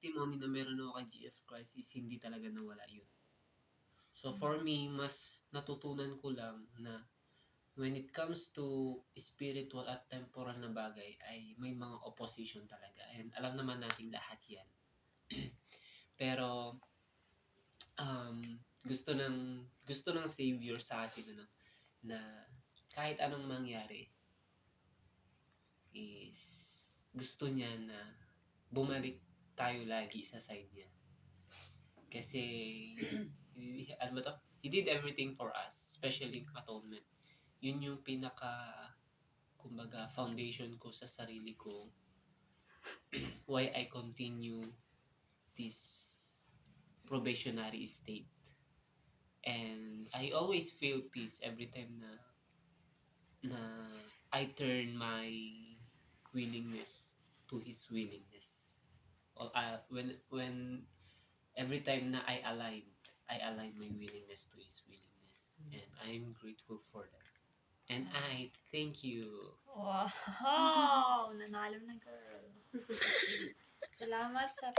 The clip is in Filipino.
testimony na meron ako kay Jesus Christ is hindi talaga nawala yun. So for me, mas natutunan ko lang na when it comes to spiritual at temporal na bagay ay may mga opposition talaga. And alam naman natin lahat yan. Pero um, gusto ng Savior sa atin na kahit anong mangyari is gusto niya na bumalik tayo lagi sa side niya. Kasi ano ba to? He did everything for us, especially atonement. Yun yung kumbaga foundation ko sa sarili ko why I continue this probationary state. And I always feel peace every time na I turn my willingness to His willingness. Or when every time na I align my willingness to His willingness. And I'm grateful for that. And I thank you. Wow! Nanalo na, girl. Salamat sa